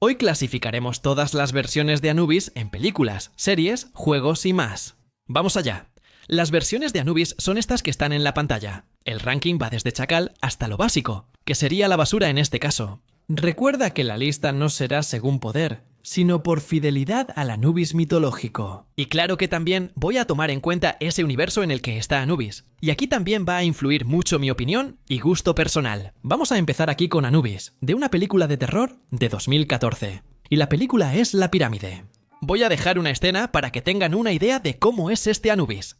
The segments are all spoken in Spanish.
Hoy clasificaremos todas las versiones de Anubis en películas, series, juegos y más. ¡Vamos allá! Las versiones de Anubis son estas que están en la pantalla. El ranking va desde chacal hasta lo básico, que sería la basura en este caso. Recuerda que la lista no será según poder, sino por fidelidad al Anubis mitológico. Y claro que también voy a tomar en cuenta ese universo en el que está Anubis. Y aquí también va a influir mucho mi opinión y gusto personal. Vamos a empezar aquí con Anubis, de una película de terror de 2014. Y la película es La Pirámide. Voy a dejar una escena para que tengan una idea de cómo es este Anubis.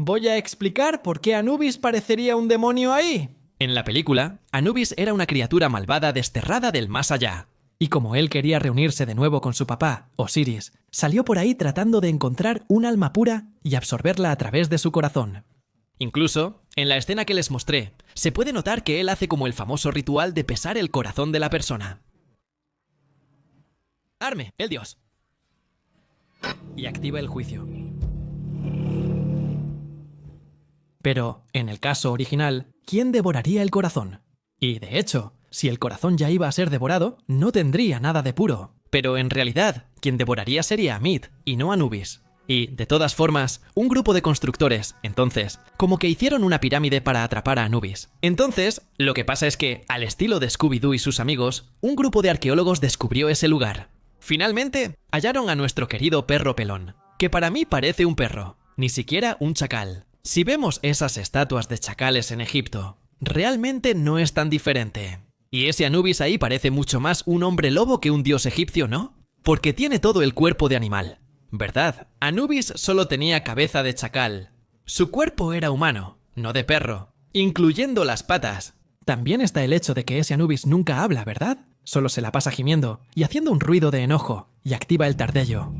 Voy a explicar por qué Anubis parecería un demonio ahí. En la película, Anubis era una criatura malvada desterrada del más allá. Y como él quería reunirse de nuevo con su papá, Osiris, salió por ahí tratando de encontrar un alma pura y absorberla a través de su corazón. Incluso, en la escena que les mostré, se puede notar que él hace como el famoso ritual de pesar el corazón de la persona. Arme, el dios. Y activa el juicio. Pero, en el caso original, ¿quién devoraría el corazón? Y, de hecho, si el corazón ya iba a ser devorado, no tendría nada de puro. Pero en realidad, quien devoraría sería Amit, y no Anubis. Y, de todas formas, un grupo de constructores, entonces, como que hicieron una pirámide para atrapar a Anubis. Entonces, lo que pasa es que, al estilo de Scooby-Doo y sus amigos, un grupo de arqueólogos descubrió ese lugar. Finalmente, hallaron a nuestro querido perro pelón, que para mí parece un perro, ni siquiera un chacal. Si vemos esas estatuas de chacales en Egipto, realmente no es tan diferente. Y ese Anubis ahí parece mucho más un hombre lobo que un dios egipcio, ¿no? Porque tiene todo el cuerpo de animal, ¿verdad? Anubis solo tenía cabeza de chacal. Su cuerpo era humano, no de perro, incluyendo las patas. También está el hecho de que ese Anubis nunca habla, ¿verdad? Solo se la pasa gimiendo y haciendo un ruido de enojo, y activa el tardello.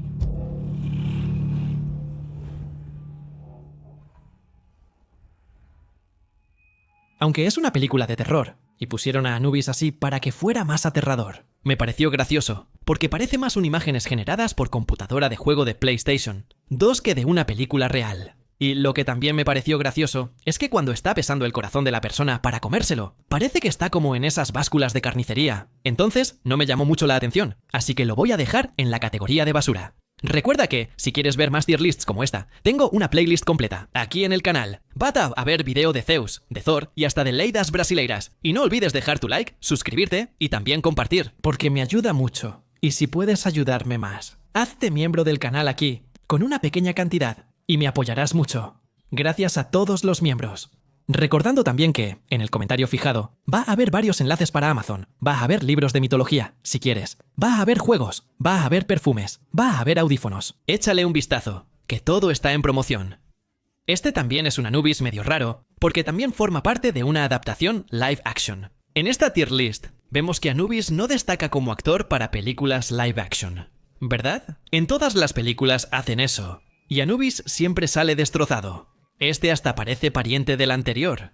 Aunque es una película de terror, y pusieron a Anubis así para que fuera más aterrador. Me pareció gracioso, porque parece más un imágenes generadas por computadora de juego de PlayStation 2 que de una película real. Y lo que también me pareció gracioso es que cuando está pesando el corazón de la persona para comérselo, parece que está como en esas básculas de carnicería. Entonces, no me llamó mucho la atención, así que lo voy a dejar en la categoría de basura. Recuerda que, si quieres ver más tier lists como esta, tengo una playlist completa, aquí en el canal. Vete a ver vídeo de Zeus, de Thor y hasta de Leidas Brasileiras. Y no olvides dejar tu like, suscribirte y también compartir, porque me ayuda mucho. Y si puedes ayudarme más, hazte miembro del canal aquí, con una pequeña cantidad, y me apoyarás mucho. Gracias a todos los miembros. Recordando también que, en el comentario fijado, va a haber varios enlaces para Amazon, va a haber libros de mitología, si quieres, va a haber juegos, va a haber perfumes, va a haber audífonos. Échale un vistazo, que todo está en promoción. Este también es un Anubis medio raro, porque también forma parte de una adaptación live action. En esta tier list, vemos que Anubis no destaca como actor para películas live action, ¿verdad? En todas las películas hacen eso, y Anubis siempre sale destrozado. Este hasta parece pariente del anterior.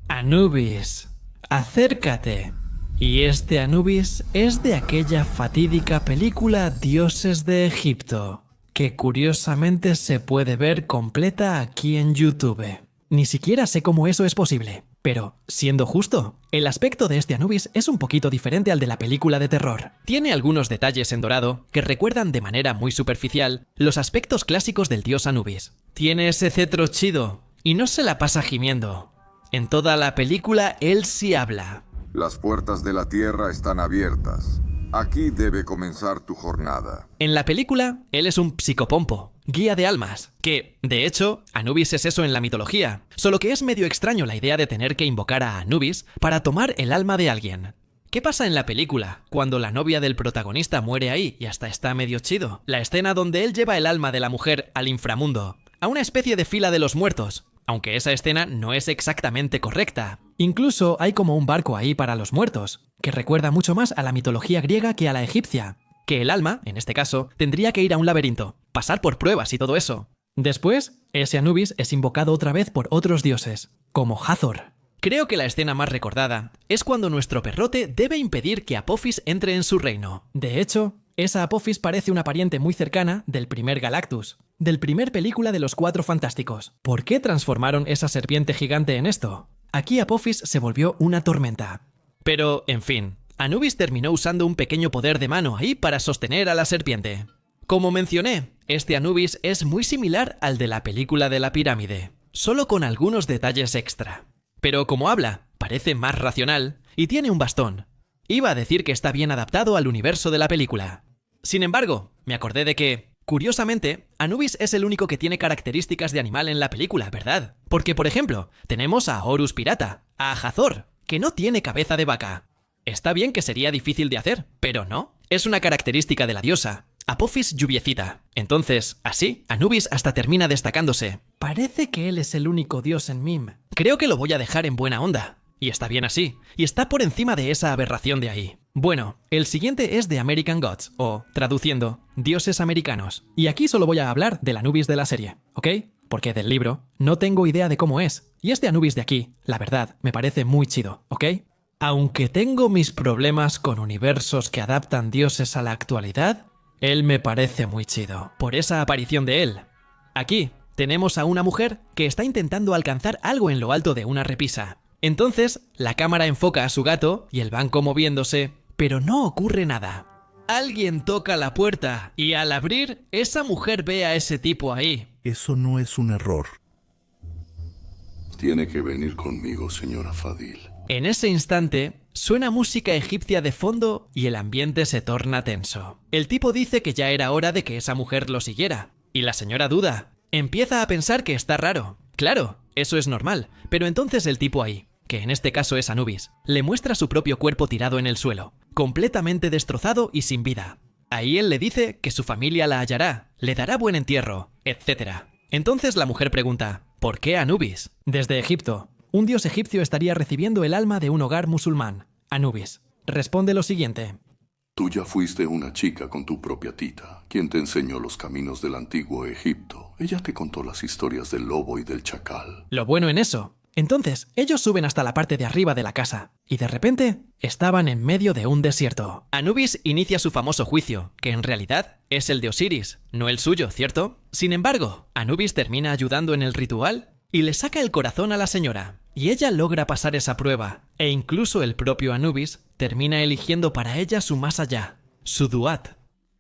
Anubis, acércate. Y este Anubis es de aquella fatídica película Dioses de Egipto, que curiosamente se puede ver completa aquí en YouTube. Ni siquiera sé cómo eso es posible, pero, siendo justo, el aspecto de este Anubis es un poquito diferente al de la película de terror. Tiene algunos detalles en dorado que recuerdan de manera muy superficial los aspectos clásicos del dios Anubis. Tiene ese cetro chido y no se la pasa gimiendo. En toda la película él sí habla. Las puertas de la tierra están abiertas. Aquí debe comenzar tu jornada. En la película, él es un psicopompo, guía de almas, que, de hecho, Anubis es eso en la mitología, solo que es medio extraño la idea de tener que invocar a Anubis para tomar el alma de alguien. ¿Qué pasa en la película, cuando la novia del protagonista muere ahí y hasta está medio chido? La escena donde él lleva el alma de la mujer al inframundo, a una especie de fila de los muertos, aunque esa escena no es exactamente correcta. Incluso hay como un barco ahí para los muertos, que recuerda mucho más a la mitología griega que a la egipcia. Que el alma, en este caso, tendría que ir a un laberinto, pasar por pruebas y todo eso. Después, ese Anubis es invocado otra vez por otros dioses, como Hathor. Creo que la escena más recordada es cuando nuestro perrote debe impedir que Apophis entre en su reino. De hecho, esa Apophis parece una pariente muy cercana del primer Galactus, del primer película de los Cuatro Fantásticos. ¿Por qué transformaron esa serpiente gigante en esto? Aquí Apophis se volvió una tormenta. Pero, en fin, Anubis terminó usando un pequeño poder de mano ahí para sostener a la serpiente. Como mencioné, este Anubis es muy similar al de la película de la pirámide, solo con algunos detalles extra. Pero como habla, parece más racional y tiene un bastón. Iba a decir que está bien adaptado al universo de la película. Sin embargo, me acordé de que, curiosamente, Anubis es el único que tiene características de animal en la película, ¿verdad? Porque, por ejemplo, tenemos a Horus Pirata, a Hathor, que no tiene cabeza de vaca. Está bien que sería difícil de hacer, pero no. Es una característica de la diosa. Apophis lluviecita. Entonces, así, Anubis hasta termina destacándose. Parece que él es el único dios en Mim. Creo que lo voy a dejar en buena onda. Y está bien así. Y está por encima de esa aberración de ahí. Bueno, el siguiente es The American Gods, o, traduciendo, dioses americanos. Y aquí solo voy a hablar del Anubis de la serie, ¿ok? Porque del libro no tengo idea de cómo es. Y este Anubis de aquí, la verdad, me parece muy chido, ¿ok? Aunque tengo mis problemas con universos que adaptan dioses a la actualidad, él me parece muy chido, por esa aparición de él. Aquí tenemos a una mujer que está intentando alcanzar algo en lo alto de una repisa. Entonces, la cámara enfoca a su gato y el banco moviéndose, pero no ocurre nada. Alguien toca la puerta y al abrir, esa mujer ve a ese tipo ahí. Eso no es un error. Tiene que venir conmigo, señora Fadil. En ese instante, suena música egipcia de fondo y el ambiente se torna tenso. El tipo dice que ya era hora de que esa mujer lo siguiera. Y la señora duda. Empieza a pensar que está raro. Claro, eso es normal. Pero entonces el tipo ahí, que en este caso es Anubis, le muestra su propio cuerpo tirado en el suelo, completamente destrozado y sin vida. Ahí él le dice que su familia la hallará, le dará buen entierro, etc. Entonces la mujer pregunta, ¿por qué Anubis? Desde Egipto. Un dios egipcio estaría recibiendo el alma de un hogar musulmán. Anubis responde lo siguiente. Tú ya fuiste una chica con tu propia tita, quien te enseñó los caminos del antiguo Egipto. Ella te contó las historias del lobo y del chacal. Lo bueno en eso. Entonces, ellos suben hasta la parte de arriba de la casa, y de repente, estaban en medio de un desierto. Anubis inicia su famoso juicio, que en realidad es el de Osiris, no el suyo, ¿cierto? Sin embargo, Anubis termina ayudando en el ritual y le saca el corazón a la señora. Y ella logra pasar esa prueba, e incluso el propio Anubis termina eligiendo para ella su más allá, su Duat.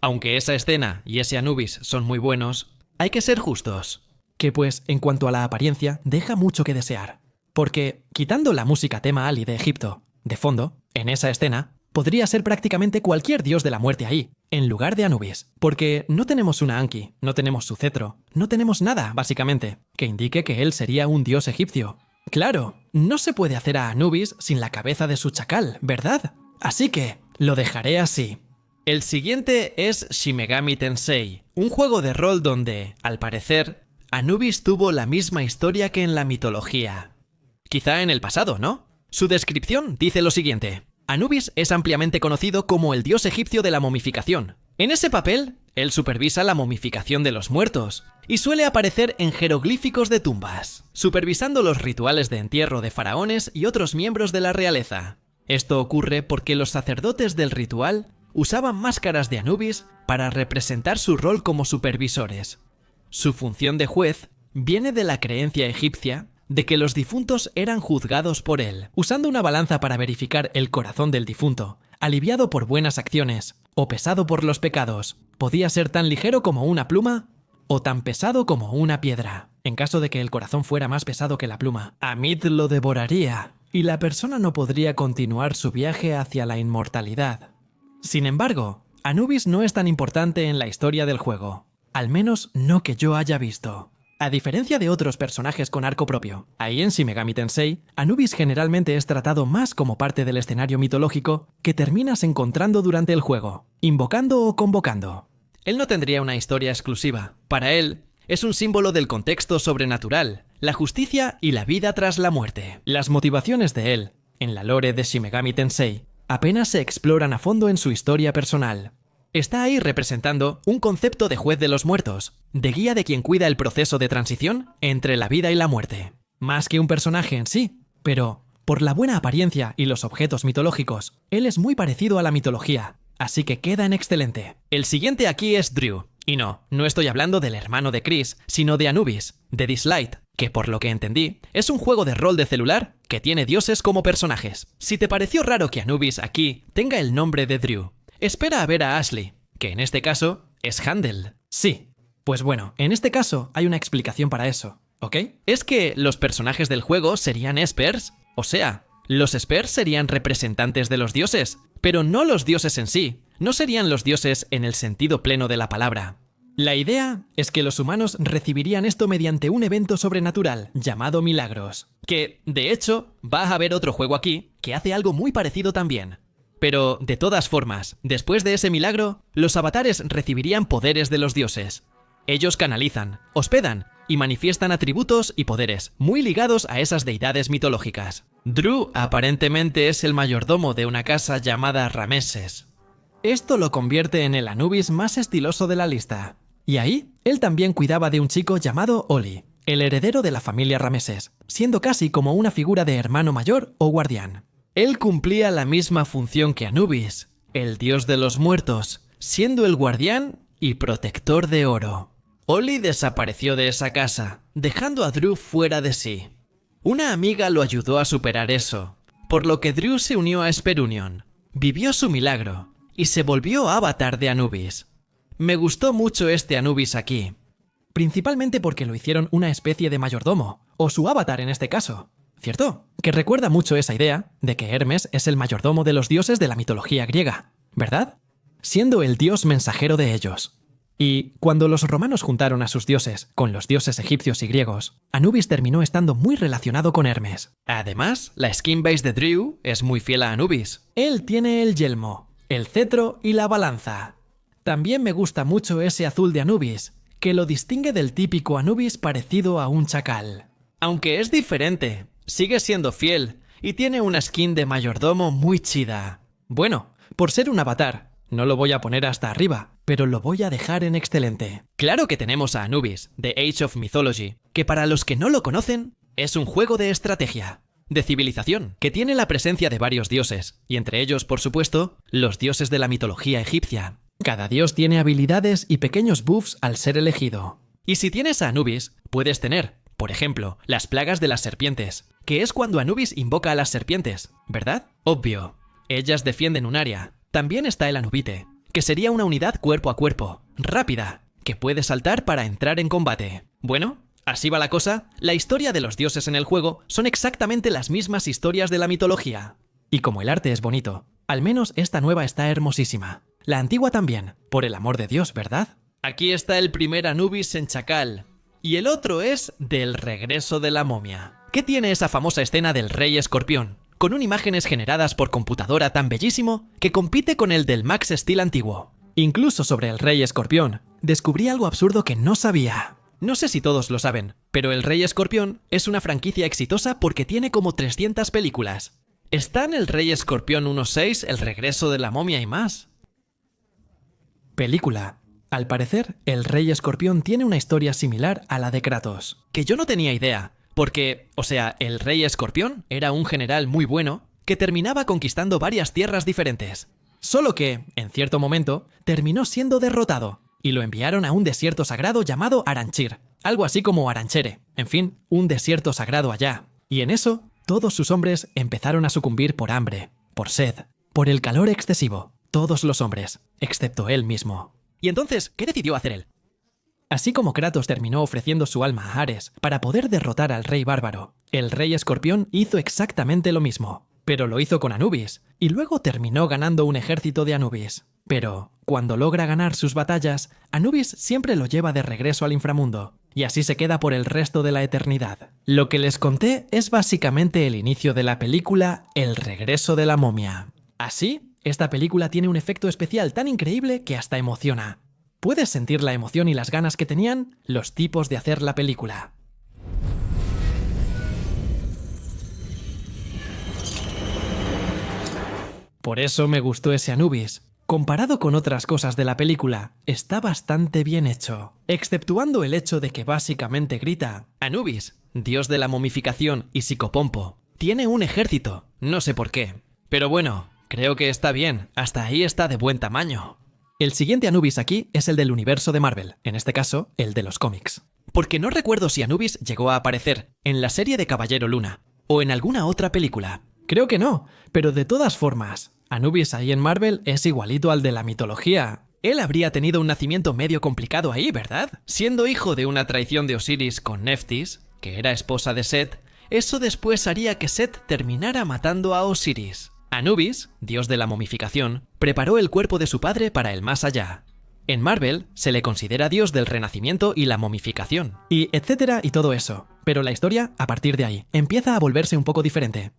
Aunque esa escena y ese Anubis son muy buenos, hay que ser justos. Que pues, en cuanto a la apariencia, deja mucho que desear. Porque, quitando la música tema Ali de Egipto, de fondo, en esa escena, podría ser prácticamente cualquier dios de la muerte ahí, en lugar de Anubis. Porque no tenemos una Anki, no tenemos su cetro, no tenemos nada, básicamente, que indique que él sería un dios egipcio. Claro, no se puede hacer a Anubis sin la cabeza de su chacal, ¿verdad? Así que, lo dejaré así. El siguiente es Shin Megami Tensei, un juego de rol donde, al parecer, Anubis tuvo la misma historia que en la mitología. Quizá en el pasado, ¿no? Su descripción dice lo siguiente. Anubis es ampliamente conocido como el dios egipcio de la momificación. En ese papel, él supervisa la momificación de los muertos y suele aparecer en jeroglíficos de tumbas, supervisando los rituales de entierro de faraones y otros miembros de la realeza. Esto ocurre porque los sacerdotes del ritual usaban máscaras de Anubis para representar su rol como supervisores. Su función de juez viene de la creencia egipcia de que los difuntos eran juzgados por él, usando una balanza para verificar el corazón del difunto, aliviado por buenas acciones o pesado por los pecados. Podía ser tan ligero como una pluma o tan pesado como una piedra. En caso de que el corazón fuera más pesado que la pluma, Amit lo devoraría y la persona no podría continuar su viaje hacia la inmortalidad. Sin embargo, Anubis no es tan importante en la historia del juego, al menos no que yo haya visto. A diferencia de otros personajes con arco propio, ahí en Shin Megami Tensei, Anubis generalmente es tratado más como parte del escenario mitológico que terminas encontrando durante el juego, invocando o convocando. Él no tendría una historia exclusiva. Para él, es un símbolo del contexto sobrenatural, la justicia y la vida tras la muerte. Las motivaciones de él, en la lore de Shin Megami Tensei, apenas se exploran a fondo en su historia personal. Está ahí representando un concepto de juez de los muertos, de guía de quien cuida el proceso de transición entre la vida y la muerte. Más que un personaje en sí, pero por la buena apariencia y los objetos mitológicos, él es muy parecido a la mitología, así que queda en excelente. El siguiente aquí es Drew, Y no estoy hablando del hermano de Chris, sino de Anubis, de This Light, que por lo que entendí, es un juego de rol de celular que tiene dioses como personajes. Si te pareció raro que Anubis aquí tenga el nombre de Drew, espera a ver a Ashley, que en este caso es Handel. Sí, pues bueno, en este caso hay una explicación para eso, ¿ok? Es que los personajes del juego serían espers, o sea, los espers serían representantes de los dioses, pero no los dioses en sí, no serían los dioses en el sentido pleno de la palabra. La idea es que los humanos recibirían esto mediante un evento sobrenatural llamado milagros, que, de hecho, va a haber otro juego aquí que hace algo muy parecido también. Pero, de todas formas, después de ese milagro, los avatares recibirían poderes de los dioses. Ellos canalizan, hospedan y manifiestan atributos y poderes muy ligados a esas deidades mitológicas. Drew aparentemente es el mayordomo de una casa llamada Rameses. Esto lo convierte en el Anubis más estiloso de la lista. Y ahí, él también cuidaba de un chico llamado Oli, el heredero de la familia Rameses, siendo casi como una figura de hermano mayor o guardián. Él cumplía la misma función que Anubis, el dios de los muertos, siendo el guardián y protector de oro. Oli desapareció de esa casa, dejando a Drew fuera de sí. Una amiga lo ayudó a superar eso, por lo que Drew se unió a Esperunion, vivió su milagro y se volvió avatar de Anubis. Me gustó mucho este Anubis aquí, principalmente porque lo hicieron una especie de mayordomo, o su avatar en este caso, ¿cierto? Que recuerda mucho esa idea de que Hermes es el mayordomo de los dioses de la mitología griega, ¿verdad? Siendo el dios mensajero de ellos. Y cuando los romanos juntaron a sus dioses con los dioses egipcios y griegos, Anubis terminó estando muy relacionado con Hermes. Además, la skin base de Drew es muy fiel a Anubis. Él tiene el yelmo, el cetro y la balanza. También me gusta mucho ese azul de Anubis, que lo distingue del típico Anubis parecido a un chacal. Aunque es diferente, sigue siendo fiel y tiene una skin de mayordomo muy chida. Bueno, por ser un avatar, no lo voy a poner hasta arriba, pero lo voy a dejar en excelente. Claro que tenemos a Anubis, de Age of Mythology, que para los que no lo conocen, es un juego de estrategia, de civilización, que tiene la presencia de varios dioses, y entre ellos, por supuesto, los dioses de la mitología egipcia. Cada dios tiene habilidades y pequeños buffs al ser elegido. Y si tienes a Anubis, puedes tener, por ejemplo, las plagas de las serpientes, que es cuando Anubis invoca a las serpientes, ¿verdad? Obvio. Ellas defienden un área. También está el Anubite, que sería una unidad cuerpo a cuerpo, rápida, que puede saltar para entrar en combate. Bueno, así va la cosa. La historia de los dioses en el juego son exactamente las mismas historias de la mitología. Y como el arte es bonito, al menos esta nueva está hermosísima. La antigua también, por el amor de Dios, ¿verdad? Aquí está el primer Anubis en chacal. Y el otro es del regreso de la momia. ¿Qué tiene esa famosa escena del rey escorpión? Con un imágenes generadas por computadora tan bellísimo que compite con el del Max Steel antiguo. Incluso sobre el rey escorpión, descubrí algo absurdo que no sabía. No sé si todos lo saben, pero el Rey Escorpión es una franquicia exitosa porque tiene como 300 películas. ¿Están el Rey Escorpión 1.6, El regreso de la momia y más? Película. Al parecer, el Rey Escorpión tiene una historia similar a la de Kratos, que yo no tenía idea, porque, el Rey Escorpión era un general muy bueno que terminaba conquistando varias tierras diferentes. Solo que, en cierto momento, terminó siendo derrotado y lo enviaron a un desierto sagrado llamado Aranchir, algo así como Aranchere, en fin, un desierto sagrado allá. Y en eso, todos sus hombres empezaron a sucumbir por hambre, por sed, por el calor excesivo, todos los hombres, excepto él mismo. ¿Y entonces qué decidió hacer él? Así como Kratos terminó ofreciendo su alma a Ares para poder derrotar al rey bárbaro, el Rey Escorpión hizo exactamente lo mismo, pero lo hizo con Anubis, y luego terminó ganando un ejército de Anubis. Pero, cuando logra ganar sus batallas, Anubis siempre lo lleva de regreso al inframundo, y así se queda por el resto de la eternidad. Lo que les conté es básicamente el inicio de la película El regreso de la momia. Así, esta película tiene un efecto especial tan increíble que hasta emociona. Puedes sentir la emoción y las ganas que tenían los tipos de hacer la película. Por eso me gustó ese Anubis. Comparado con otras cosas de la película, está bastante bien hecho, exceptuando el hecho de que básicamente grita: Anubis, dios de la momificación y psicopompo, tiene un ejército, no sé por qué. Pero bueno, creo que está bien, hasta ahí está de buen tamaño. El siguiente Anubis aquí es el del universo de Marvel, en este caso, el de los cómics. Porque no recuerdo si Anubis llegó a aparecer en la serie de Caballero Luna o en alguna otra película. Creo que no, pero de todas formas, Anubis ahí en Marvel es igualito al de la mitología. Él habría tenido un nacimiento medio complicado ahí, ¿verdad? Siendo hijo de una traición de Osiris con Neftis, que era esposa de Set, eso después haría que Set terminara matando a Osiris. Anubis, dios de la momificación, preparó el cuerpo de su padre para el más allá. En Marvel se le considera dios del renacimiento y la momificación, y etcétera y todo eso. Pero la historia, a partir de ahí, empieza a volverse un poco diferente.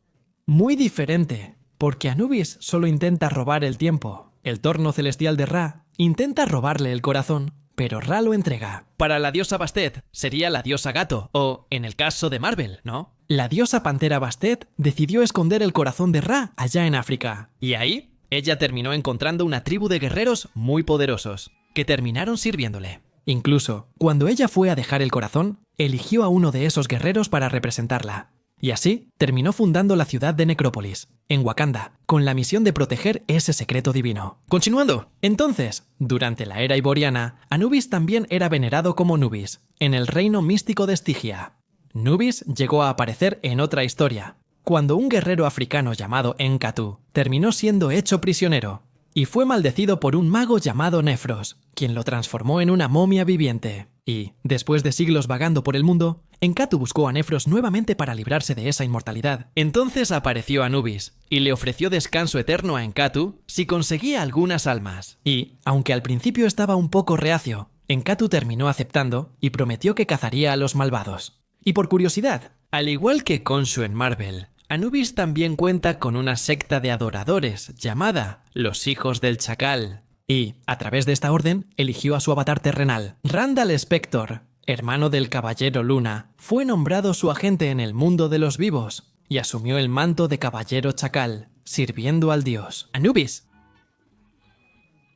Muy diferente, porque Anubis solo intenta robar el tiempo. El torno celestial de Ra intenta robarle el corazón, pero Ra lo entrega. Para la diosa Bastet sería la diosa gato, o en el caso de Marvel, ¿no? La diosa pantera Bastet decidió esconder el corazón de Ra allá en África. Y ahí, ella terminó encontrando una tribu de guerreros muy poderosos, que terminaron sirviéndole. Incluso, cuando ella fue a dejar el corazón, eligió a uno de esos guerreros para representarla. Y así, terminó fundando la ciudad de Necrópolis, en Wakanda, con la misión de proteger ese secreto divino. Continuando, entonces, durante la era iboriana, Anubis también era venerado como Nubis, en el reino místico de Stygia. Nubis llegó a aparecer en otra historia, cuando un guerrero africano llamado Enkatu terminó siendo hecho prisionero, y fue maldecido por un mago llamado Nefros, quien lo transformó en una momia viviente. Y, después de siglos vagando por el mundo, Enkatu buscó a Nefros nuevamente para librarse de esa inmortalidad. Entonces apareció Anubis, y le ofreció descanso eterno a Enkatu si conseguía algunas almas. Y, aunque al principio estaba un poco reacio, Enkatu terminó aceptando y prometió que cazaría a los malvados. Y por curiosidad, al igual que Khonshu en Marvel, Anubis también cuenta con una secta de adoradores llamada los Hijos del Chacal. Y, a través de esta orden, eligió a su avatar terrenal. Randall Spector, hermano del Caballero Luna, fue nombrado su agente en el mundo de los vivos y asumió el manto de Caballero Chacal, sirviendo al dios Anubis.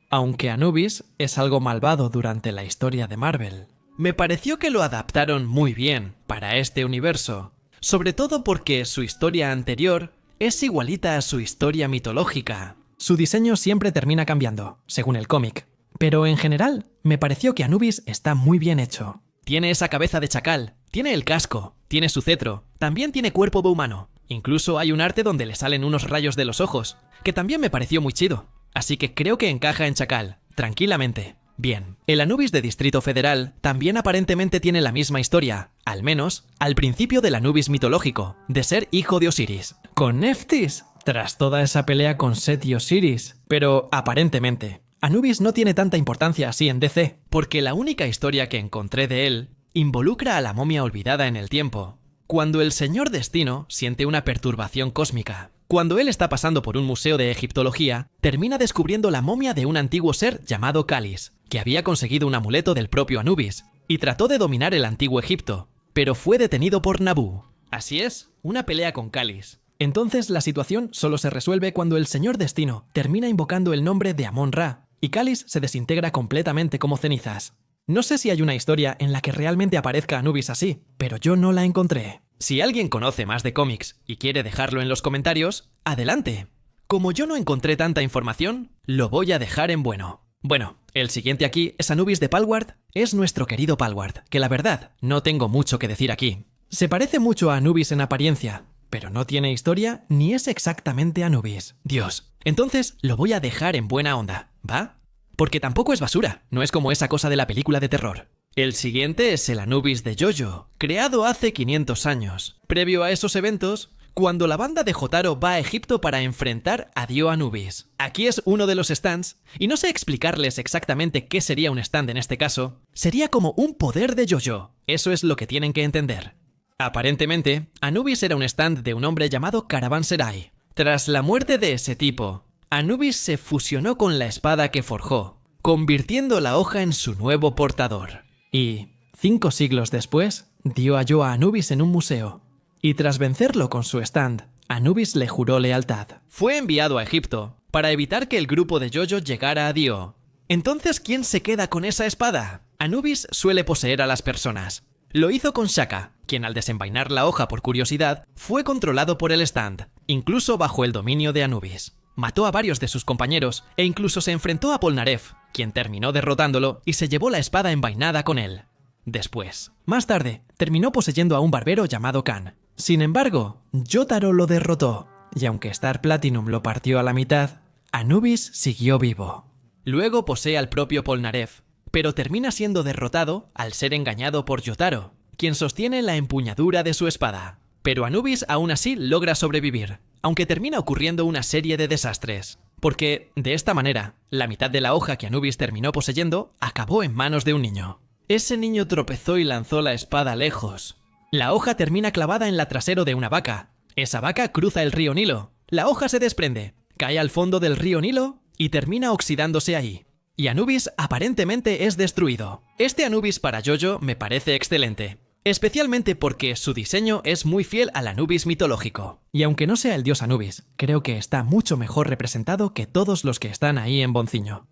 Aunque Anubis es algo malvado durante la historia de Marvel, me pareció que lo adaptaron muy bien para este universo, sobre todo porque su historia anterior es igualita a su historia mitológica. Su diseño siempre termina cambiando, según el cómic, pero en general me pareció que Anubis está muy bien hecho. Tiene esa cabeza de chacal, tiene el casco, tiene su cetro, también tiene cuerpo de humano. Incluso hay un arte donde le salen unos rayos de los ojos, que también me pareció muy chido. Así que creo que encaja en chacal, tranquilamente. Bien, el Anubis de Distrito Federal también aparentemente tiene la misma historia, al menos al principio del Anubis mitológico, de ser hijo de Osiris. ¿Con Neftis? Tras toda esa pelea con Set y Osiris. Pero aparentemente, Anubis no tiene tanta importancia así en DC, porque la única historia que encontré de él involucra a la momia olvidada en el tiempo. Cuando el Señor Destino siente una perturbación cósmica. Cuando él está pasando por un museo de egiptología, termina descubriendo la momia de un antiguo ser llamado Calis, que había conseguido un amuleto del propio Anubis, y trató de dominar el antiguo Egipto, pero fue detenido por Nabu. Así es, una pelea con Calis. Entonces la situación solo se resuelve cuando el Señor Destino termina invocando el nombre de Amon-Ra, y Calis se desintegra completamente como cenizas. No sé si hay una historia en la que realmente aparezca Anubis así, pero yo no la encontré. Si alguien conoce más de cómics y quiere dejarlo en los comentarios, adelante. Como yo no encontré tanta información, lo voy a dejar en bueno. Bueno, el siguiente aquí es Anubis de Palward, es nuestro querido Palward, que la verdad, no tengo mucho que decir aquí. Se parece mucho a Anubis en apariencia, pero no tiene historia ni es exactamente Anubis. Dios, entonces lo voy a dejar en buena onda, ¿va? Porque tampoco es basura, no es como esa cosa de la película de terror. El siguiente es el Anubis de Jojo, creado hace 500 años. Previo a esos eventos, cuando la banda de Jotaro va a Egipto para enfrentar a Dio Anubis. Aquí es uno de los stands, y no sé explicarles exactamente qué sería un stand en este caso. Sería como un poder de Jojo, eso es lo que tienen que entender. Aparentemente, Anubis era un stand de un hombre llamado Caravanserai. Tras la muerte de ese tipo, Anubis se fusionó con la espada que forjó, convirtiendo la hoja en su nuevo portador. Y, 5 siglos después, Dio halló a Anubis en un museo. Y tras vencerlo con su stand, Anubis le juró lealtad. Fue enviado a Egipto para evitar que el grupo de Jojo llegara a Dio. Entonces, ¿quién se queda con esa espada? Anubis suele poseer a las personas. Lo hizo con Shaka, quien al desenvainar la hoja por curiosidad, fue controlado por el stand, incluso bajo el dominio de Anubis. Mató a varios de sus compañeros e incluso se enfrentó a Polnareff, quien terminó derrotándolo y se llevó la espada envainada con él. Después, más tarde, terminó poseyendo a un barbero llamado Khan. Sin embargo, Jotaro lo derrotó, y aunque Star Platinum lo partió a la mitad, Anubis siguió vivo. Luego posee al propio Polnareff, pero termina siendo derrotado al ser engañado por Jotaro, quien sostiene la empuñadura de su espada. Pero Anubis aún así logra sobrevivir, aunque termina ocurriendo una serie de desastres. Porque, de esta manera, la mitad de la hoja que Anubis terminó poseyendo acabó en manos de un niño. Ese niño tropezó y lanzó la espada lejos. La hoja termina clavada en la trasero de una vaca. Esa vaca cruza el río Nilo. La hoja se desprende, cae al fondo del río Nilo y termina oxidándose ahí. Y Anubis aparentemente es destruido. Este Anubis para JoJo me parece excelente. Especialmente porque su diseño es muy fiel al Anubis mitológico. Y aunque no sea el dios Anubis, creo que está mucho mejor representado que todos los que están ahí en Bonciño.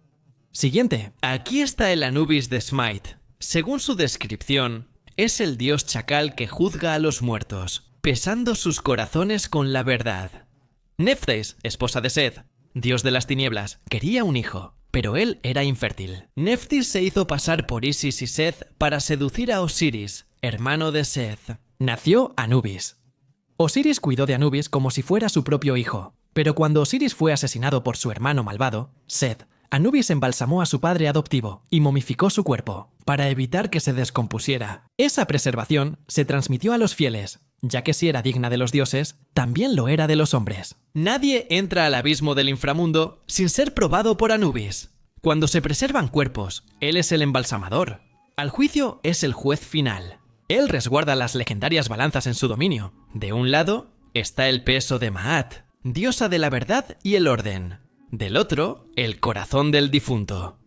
Siguiente. Aquí está el Anubis de Smite. Según su descripción, es el dios chacal que juzga a los muertos, pesando sus corazones con la verdad. Nephthys, esposa de Seth, dios de las tinieblas, quería un hijo, pero él era infértil. Nephthys se hizo pasar por Isis y Seth para seducir a Osiris, hermano de Seth. Nació Anubis. Osiris cuidó de Anubis como si fuera su propio hijo, pero cuando Osiris fue asesinado por su hermano malvado, Seth, Anubis embalsamó a su padre adoptivo y momificó su cuerpo, para evitar que se descompusiera. Esa preservación se transmitió a los fieles, ya que si era digna de los dioses, también lo era de los hombres. Nadie entra al abismo del inframundo sin ser probado por Anubis. Cuando se preservan cuerpos, él es el embalsamador. Al juicio es el juez final. Él resguarda las legendarias balanzas en su dominio. De un lado está el peso de Maat, diosa de la verdad y el orden. Del otro, el corazón del difunto.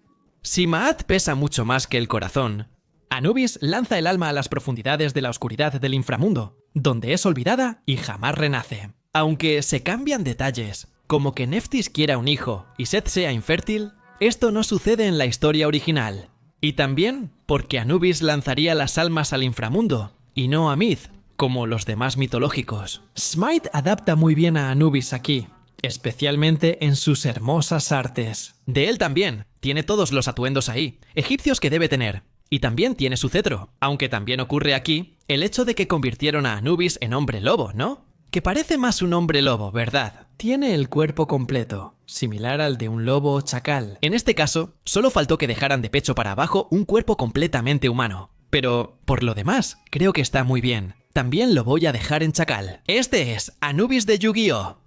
Si Maat pesa mucho más que el corazón, Anubis lanza el alma a las profundidades de la oscuridad del inframundo, donde es olvidada y jamás renace. Aunque se cambian detalles, como que Nephthys quiera un hijo y Seth sea infértil, esto no sucede en la historia original. Y también porque Anubis lanzaría las almas al inframundo, y no a Myth, como los demás mitológicos. Smite adapta muy bien a Anubis aquí, especialmente en sus hermosas artes. De él también, tiene todos los atuendos ahí, egipcios que debe tener, y también tiene su cetro, aunque también ocurre aquí el hecho de que convirtieron a Anubis en hombre lobo, ¿no? Que parece más un hombre lobo, ¿verdad? Tiene el cuerpo completo, similar al de un lobo chacal. En este caso, solo faltó que dejaran de pecho para abajo un cuerpo completamente humano. Pero, por lo demás, creo que está muy bien. También lo voy a dejar en chacal. Este es Anubis de Yu-Gi-Oh!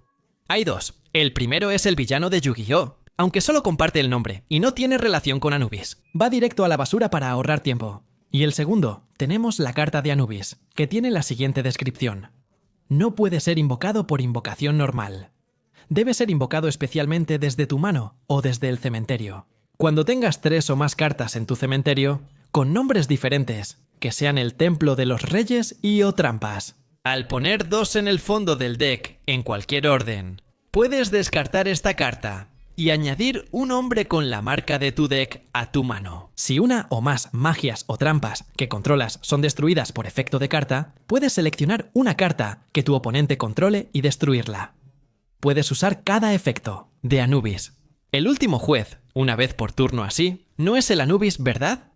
Hay dos. El primero es el villano de Yu-Gi-Oh!, aunque solo comparte el nombre y no tiene relación con Anubis. Va directo a la basura para ahorrar tiempo. Y el segundo, tenemos la carta de Anubis, que tiene la siguiente descripción. No puede ser invocado por invocación normal. Debe ser invocado especialmente desde tu mano o desde el cementerio. Cuando tengas 3 o más cartas en tu cementerio, con nombres diferentes, que sean el Templo de los Reyes y o trampas. Al poner 2 en el fondo del deck, en cualquier orden, puedes descartar esta carta y añadir un nombre con la marca de tu deck a tu mano. Si una o más magias o trampas que controlas son destruidas por efecto de carta, puedes seleccionar una carta que tu oponente controle y destruirla. Puedes usar cada efecto de Anubis. El último juez, una vez por turno así, ¿no es el Anubis, verdad?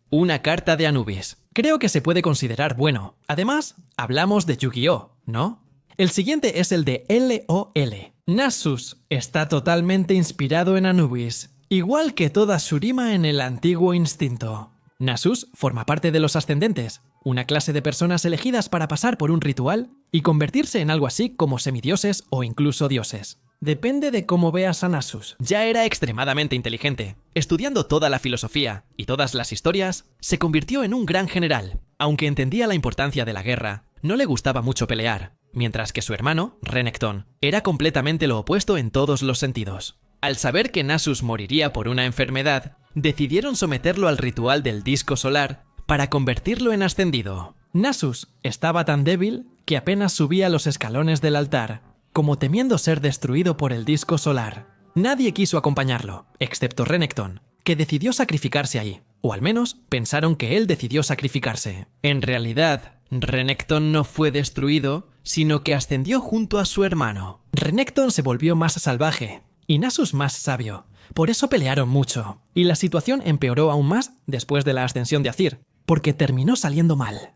Una carta de Anubis. Creo que se puede considerar bueno. Además, hablamos de Yu-Gi-Oh!, ¿no? El siguiente es el de LOL. Nasus está totalmente inspirado en Anubis, igual que toda Shurima en el antiguo instinto. Nasus forma parte de los ascendentes, una clase de personas elegidas para pasar por un ritual y convertirse en algo así como semidioses o incluso dioses. Depende de cómo veas a Nasus. Ya era extremadamente inteligente. Estudiando toda la filosofía y todas las historias, se convirtió en un gran general. Aunque entendía la importancia de la guerra, no le gustaba mucho pelear, mientras que su hermano, Renekton, era completamente lo opuesto en todos los sentidos. Al saber que Nasus moriría por una enfermedad, decidieron someterlo al ritual del disco solar para convertirlo en ascendido. Nasus estaba tan débil que apenas subía los escalones del altar, como temiendo ser destruido por el disco solar. Nadie quiso acompañarlo, excepto Renekton, que decidió sacrificarse ahí, o al menos pensaron que él decidió sacrificarse. En realidad, Renekton no fue destruido, sino que ascendió junto a su hermano. Renekton se volvió más salvaje, y Nasus más sabio, Por eso pelearon mucho, y la situación empeoró aún más después de la ascensión de Azir, porque terminó saliendo mal.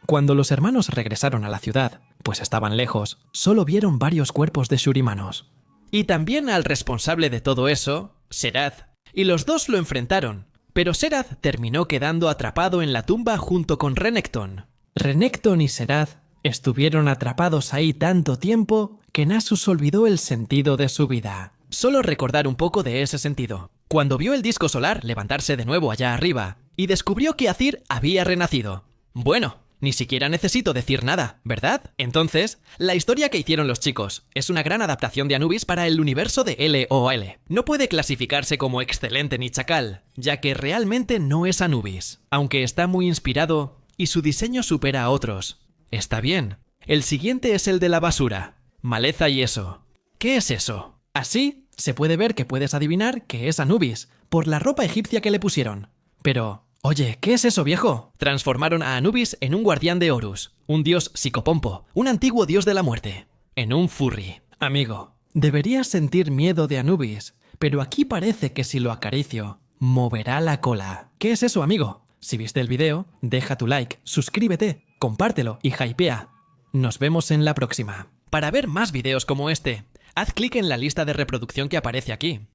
Cuando los hermanos regresaron a la ciudad, pues estaban lejos, solo vieron varios cuerpos de shurimanos. Y también al responsable de todo eso, Serath, y los dos lo enfrentaron, pero Serath terminó quedando atrapado en la tumba junto con Renekton. Renekton y Serath estuvieron atrapados ahí tanto tiempo que Nasus olvidó el sentido de su vida. Solo recordar un poco de ese sentido. Cuando vio el disco solar levantarse de nuevo allá arriba y descubrió que Azir había renacido. Bueno, ni siquiera necesito decir nada, ¿verdad? Entonces, la historia que hicieron los chicos es una gran adaptación de Anubis para el universo de LOL. No puede clasificarse como excelente ni chacal, ya que realmente no es Anubis, aunque está muy inspirado y su diseño supera a otros. Está bien. El siguiente es el de la basura, maleza y eso. ¿Qué es eso? Así, se puede ver que puedes adivinar que es Anubis, por la ropa egipcia que le pusieron. Pero, oye, ¿qué es eso, viejo? Transformaron a Anubis en un guardián de Horus, un dios psicopompo, un antiguo dios de la muerte, en un furry. Amigo, deberías sentir miedo de Anubis, pero aquí parece que si lo acaricio, moverá la cola. ¿Qué es eso, amigo? Si viste el video, deja tu like, suscríbete, compártelo y hypea. Nos vemos en la próxima. Para ver más videos como este, haz clic en la lista de reproducción que aparece aquí.